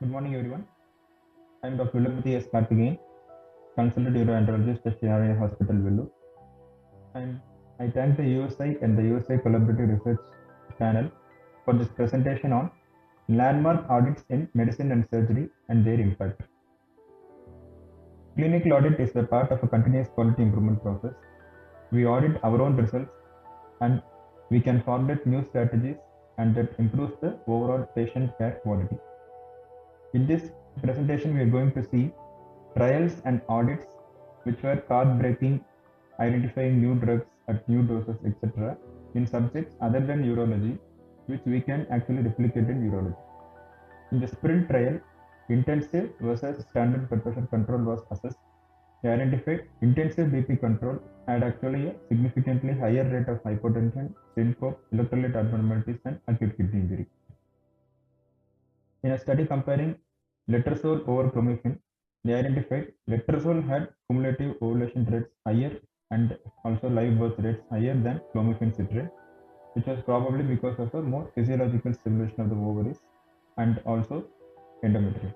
Good morning, everyone. I'm Dr. Karthekeyan, consultant urologist at CRA Hospital, Vellore. And I thank the USI and the USI Collaborative Research Panel for this presentation on landmark audits in medicine and surgery and their impact. Clinical audit is a part of a continuous quality improvement process. We audit our own results and we can formulate new strategies and that improves the overall patient care quality. In this presentation, we are going to see trials and audits which were path-breaking, identifying new drugs at new doses, etc. in subjects other than urology, which we can actually replicate in urology. In the SPRINT trial, intensive versus standard blood pressure control was assessed. They identified intensive BP control had actually a significantly higher rate of hypotension, syncope, electrolyte abnormalities, and acute kidney injury. In a study comparing letrozole over clomiphene, they identified letrozole had cumulative ovulation rates higher and also live birth rates higher than clomiphene citrate, which was probably because of a more physiological stimulation of the ovaries and also endometrium.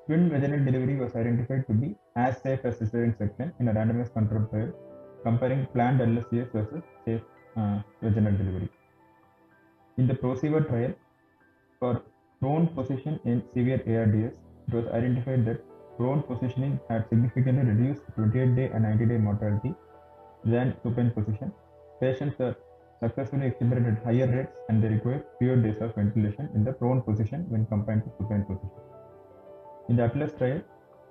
Twin vaginal delivery was identified to be as safe as cesarean section in a randomized controlled trial comparing planned LSCS versus safe vaginal delivery. In the PROSEVER trial, for prone position in severe ARDS, it was identified that prone positioning had significantly reduced 28-day and 90-day mortality than supine position. Patients are successfully extubated at higher rates and they require fewer days of ventilation in the prone position when compared to supine position. In the ATLAS trial,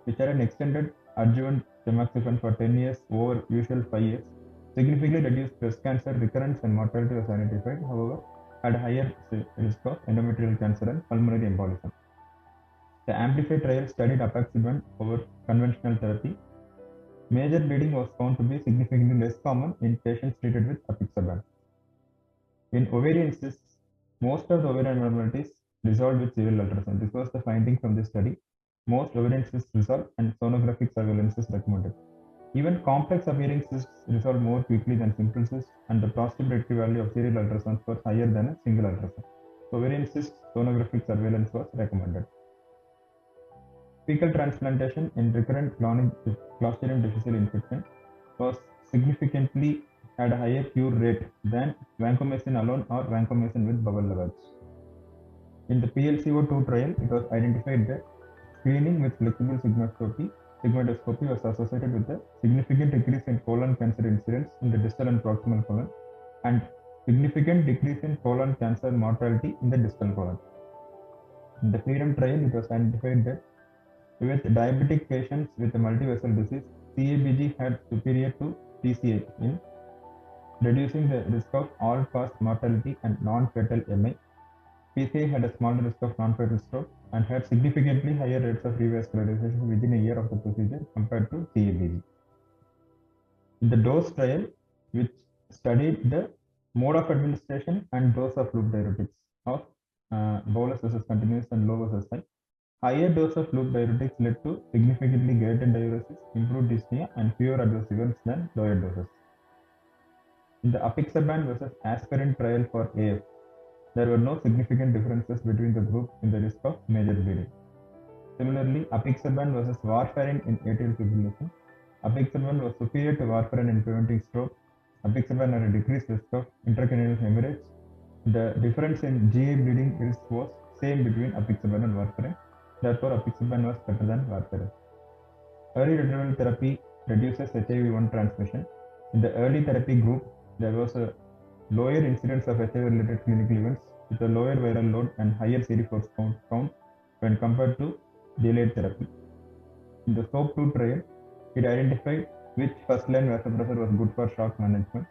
which had an extended adjuvant tamoxifen for 10 years over usual 5 years, significantly reduced breast cancer recurrence and mortality was identified, however, had a higher risk of endometrial cancer and pulmonary embolism. The AMPLIFY trial studied apixaban over conventional therapy. Major bleeding was found to be significantly less common in patients treated with apixaban. In ovarian cysts, most of the ovarian abnormalities resolved with serial ultrasound. This was the finding from this study. Most ovarian cysts resolved and sonographic surveillance is recommended. Even complex appearing cysts resolve more quickly than simple cysts, and the positive predictive value of serial ultrasound was higher than a single ultrasound. So ovarian cysts sonographic surveillance was recommended. Fecal transplantation in recurrent Clostridium difficile infection was significantly had a higher cure rate than vancomycin alone or vancomycin with bowel lavage. In the PLCO2 trial, it was identified that screening with flexible sigmoidoscopy was associated with a significant decrease in colon cancer incidence in the distal and proximal colon and significant decrease in colon cancer mortality in the distal colon. In the FREEDOM trial, it was identified that with diabetic patients with a multivessel disease, CABG had superior to TCA in reducing the risk of all-cause mortality and non-fatal MI. PCI had a smaller risk of non-fatal stroke and had significantly higher rates of revascularization within a year of the procedure compared to CABG. In the DOSE trial, which studied the mode of administration and dose of loop diuretics of bolus versus continuous and low versus high, higher dose of loop diuretics led to significantly greater diuresis, improved dyspnea, and fewer adverse events than lower doses. In the apixaban versus aspirin trial for AF, there were no significant differences between the groups in the risk of major bleeding. Similarly, apixaban versus warfarin in atrial fibrillation, apixaban was superior to warfarin in preventing stroke. Apixaban had a decreased risk of intracranial hemorrhage. The difference in GA bleeding risk was same between apixaban and warfarin. Therefore, apixaban was better than warfarin. Early retroviral therapy reduces HIV-1 transmission. In the early therapy group, there was a lower incidence of HIV-related clinical events with a lower viral load and higher CD4 count when compared to delayed therapy. In the SOAP2 trial, it identified which first-line vasopressor was good for shock management.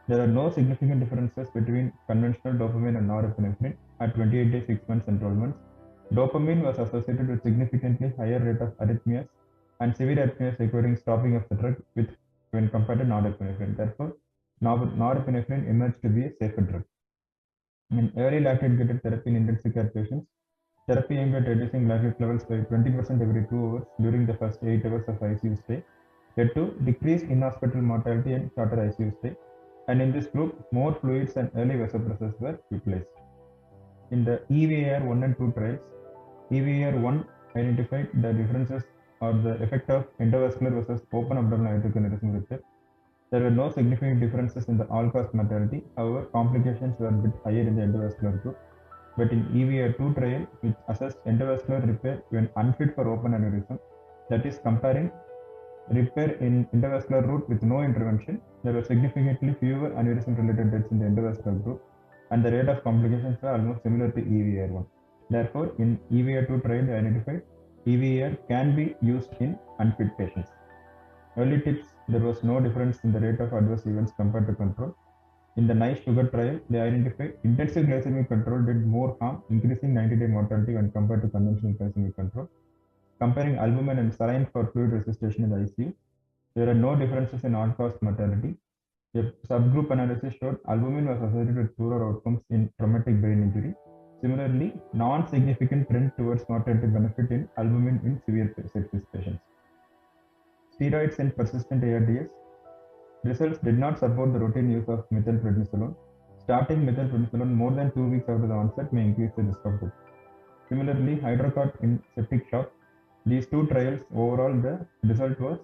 There are no significant differences between conventional dopamine and norepinephrine at 28 days, 6 months, and 12 months. Dopamine was associated with significantly higher rate of arrhythmias and severe arrhythmias requiring stopping of the drug when compared to norepinephrine. Therefore, norepinephrine emerged to be a safer drug. In early lactate-gated therapy in intensive care patients, therapy aimed at reducing lactate levels by 20% every 2 hours during the first 8 hours of ICU stay led to decreased in-hospital mortality and shorter ICU stay. And in this group, more fluids and early vasopressors were utilized. In the EVAR 1 and 2 trials, EVR1 identified the differences or the effect of endovascular versus open abdominal aortic aneurysm rupture. There were no significant differences in the all-cause mortality. However, complications were a bit higher in the endovascular group. But in EVR2 trial, which assessed endovascular repair when unfit for open aneurysm, that is comparing repair in endovascular route with no intervention, there were significantly fewer aneurysm-related deaths in the endovascular group, and the rate of complications were almost similar to EVR1. Therefore, in EVR2 trial, they identified EVR can be used in unfit patients. Early tips, there was no difference in the rate of adverse events compared to control. In the NICE sugar trial, they identified intensive glycemic control did more harm, increasing 90-day mortality when compared to conventional glycemic control. Comparing albumin and saline for fluid resuscitation in the ICU, there are no differences in all-cause mortality. A subgroup analysis showed albumin was associated with poorer outcomes in traumatic brain injury. Similarly, non-significant trend towards mortality benefit in albumin in severe sepsis patients. Steroids in persistent ARDS. Results did not support the routine use of methylprednisolone. Starting methylprednisolone more than 2 weeks after the onset may increase the risk of death. Similarly, hydrocot in septic shock. These two trials, overall, the result was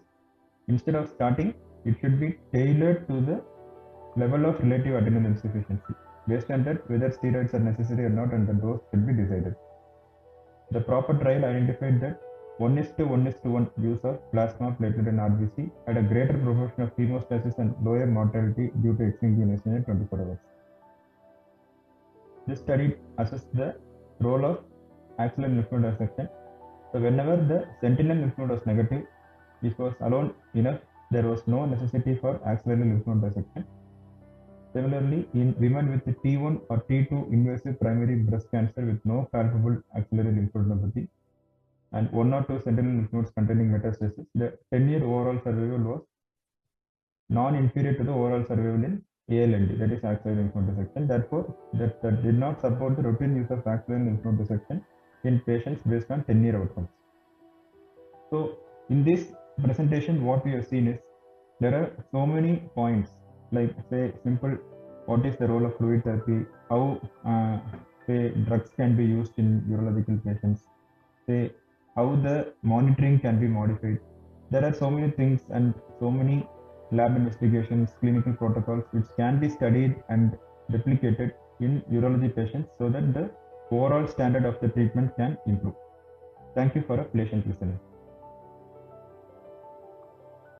instead of starting, it should be tailored to the level of relative adrenal insufficiency. Based on that, whether steroids are necessary or not and the dose should be decided. The proper trial identified that 1:1:1 use of plasma, platelet, and RBC had a greater proportion of hemostasis and lower mortality due to exsanguination in 24 hours. This study assessed the role of axillary lymph node dissection. So whenever the sentinel lymph node was negative, this was alone enough. There was no necessity for axillary lymph node dissection. Similarly, in women with T1 or T2 invasive primary breast cancer with no palpable axillary lymph nodopathy and 1 or 2 sentinel lymph nodes containing metastasis, the 10-year overall survival was non-inferior to the overall survival in ALND, that is axillary lymph node dissection. Therefore, that did not support the routine use of axillary lymph node dissection in patients based on 10-year outcomes. So, in this presentation, what we have seen is there are so many points, like say simple, what is the role of fluid therapy, how say drugs can be used in urological patients, say how the monitoring can be modified. There are so many things and so many lab investigations, clinical protocols which can be studied and replicated in urology patients so that the overall standard of the treatment can improve. Thank you for a patient listening.